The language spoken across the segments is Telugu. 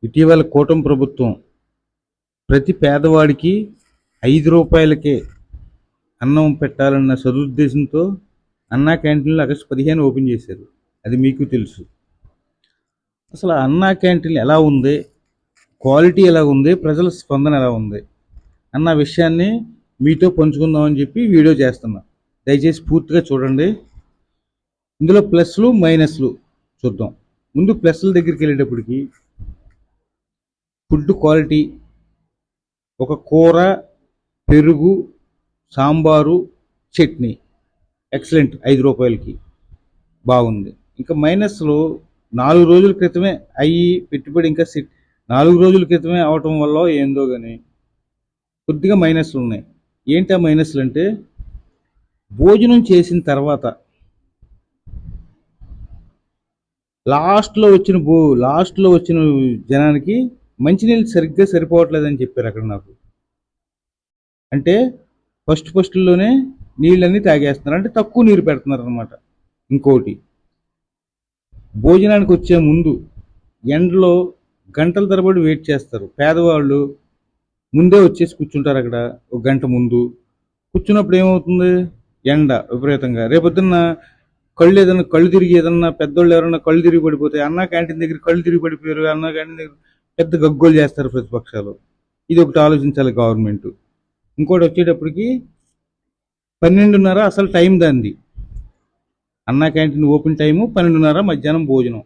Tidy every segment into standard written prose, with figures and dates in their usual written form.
ఇటీవల కూటమి ప్రభుత్వం ప్రతి పేదవాడికి 5 రూపాయలకే అన్నం పెట్టాలన్న సదుద్దేశంతో అన్నా క్యాంటీన్లు ఆగస్టు 15 ఓపెన్ చేశారు. అది మీకు తెలుసు. అసలు అన్నా క్యాంటీన్ ఎలా ఉంది, క్వాలిటీ ఎలా ఉంది, ప్రజల స్పందన ఎలా ఉంది అన్న విషయాన్ని మీతో పంచుకుందామని చెప్పి వీడియో చేస్తున్నా. దయచేసి పూర్తిగా చూడండి. ఇందులో ప్లస్లు మైనస్లు చూద్దాం. ముందు ప్లస్ల దగ్గరికి వెళ్ళేటప్పటికి ఫుడ్ క్వాలిటీ, ఒక కూర, పెరుగు, సాంబారు, చట్నీ ఎక్సలెంట్, 5 రూపాయలకి బాగుంది. ఇంకా మైనస్లో 4 రోజుల క్రితమే అయ్యి పెట్టుబడి ఇంకా 4 రోజుల క్రితమే అవటం వల్ల ఏందో కానీ కొద్దిగా మైనస్లు ఉన్నాయి. ఏంటి ఆ మైనస్లు అంటే, భోజనం చేసిన తర్వాత లాస్ట్లో వచ్చిన జనానికి మంచినీళ్ళు సరిగ్గా సరిపోవట్లేదని చెప్పారు అక్కడ నాకు. అంటే ఫస్ట్లోనే నీళ్ళన్నీ తాగేస్తున్నారు, అంటే తక్కువ నీరు పెడుతున్నారు అనమాట. ఇంకోటి, భోజనానికి వచ్చే ముందు ఎండలో గంటల తరబడి వెయిట్ చేస్తారు. పేదవాళ్ళు ముందే వచ్చేసి కూర్చుంటారు అక్కడ. ఒక గంట ముందు కూర్చున్నప్పుడు ఏమవుతుంది, ఎండ విపరీతంగా. రేపొద్దున్న కళ్ళు తిరిగి ఏదన్నా పెద్దోళ్ళు ఎవరన్నా కళ్ళు తిరిగి పడిపోతే, అన్నా క్యాంటీన్ దగ్గర కళ్ళు తిరిగి పడిపోయారు, అన్నా క్యాంటీన్ దగ్గర పెద్ద గగ్గోలు చేస్తారు ప్రతిపక్షాలు. ఇది ఒకటి ఆలోచించాలి గవర్నమెంట్. ఇంకోటి వచ్చేటప్పటికి 12:30 అసలు టైం దాంది. అన్నా క్యాంటీన్ ఓపెన్ టైము 12:30 మధ్యాహ్నం భోజనం.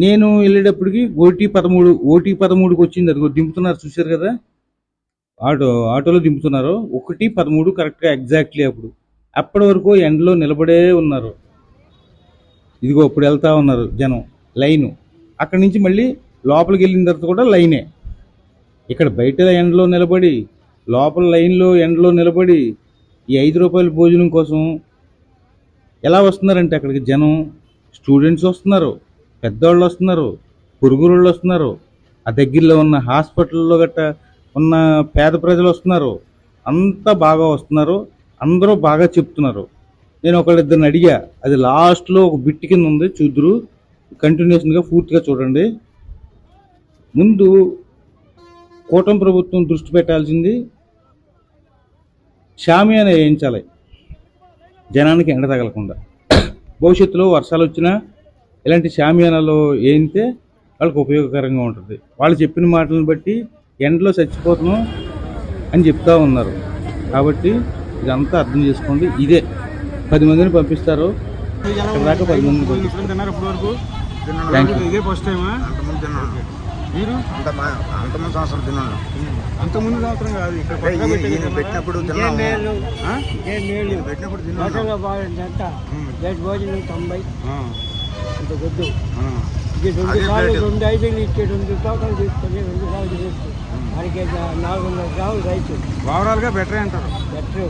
నేను వెళ్ళేటప్పటికి 1:13కి వచ్చింది. అదిగో దింపుతున్నారు, చూశారు కదా, ఆటోలో దింపుతున్నారు. 1:13 కరెక్ట్గా ఎగ్జాక్ట్లీ. అప్పటి వరకు ఎండలో నిలబడే ఉన్నారు. ఇదిగో ఇప్పుడు వెళ్తా ఉన్నారు జనం, లైను. అక్కడి నుంచి మళ్ళీ లోపలికి వెళ్ళిన తర్వాత కూడా లైనే. ఇక్కడ బయట ఎండలో నిలబడి, లోపల లైన్లో ఎండలో నిలబడి ఈ 5 రూపాయల భోజనం కోసం ఎలా వస్తున్నారంటే అక్కడికి జనం, స్టూడెంట్స్ వస్తున్నారు, పెద్దవాళ్ళు వస్తున్నారు, పొరుగురోళ్ళు వస్తున్నారు, ఆ దగ్గరలో ఉన్న హాస్పిటల్లో గట్ట ఉన్న పేద ప్రజలు వస్తున్నారు. అంతా బాగా వస్తున్నారు, అందరూ బాగా చెప్తున్నారు. నేను ఒకళ్ళిద్దరిని అడిగా, అది లాస్ట్లో ఒక బిట్ కింద ఉంది, చూద్దరు, కంటిన్యూషన్గా పూర్తిగా చూడండి. ముందు కూటమి ప్రభుత్వం దృష్టి పెట్టాల్సింది షామియానా వేయించాలి, జనానికి ఎండ తగలకుండా. భవిష్యత్తులో వర్షాలు వచ్చినా ఇలాంటి షామియానాలో వేయితే వాళ్ళకి ఉపయోగకరంగా ఉంటుంది. వాళ్ళు చెప్పిన మాటలను బట్టి ఎండలో చచ్చిపోతున్నాం అని చెప్తా ఉన్నారు. కాబట్టి ఇదంతా అర్థం చేసుకోండి. ఇదే 10 మందిని పంపిస్తారు, ఇక్కడ దాకా 10 మందిని పంపిస్తారు. ఇదే ఫస్ట్ టైమా? మీరు అంతమంది సంవత్సరం తిన్నాను. అంతకుముందు సంవత్సరం కాదు, ఇక్కడ పెట్టినప్పుడు భోజనం 90 అంత వద్దు. ఇది 2 ఇచ్చే 2 టోకలు తీసుకొని 2 సార్లు చేస్తూ వాడికి 400 గ్రాములు రైతు. ఓవరాల్గా బెటరే అంటారు. బెటర్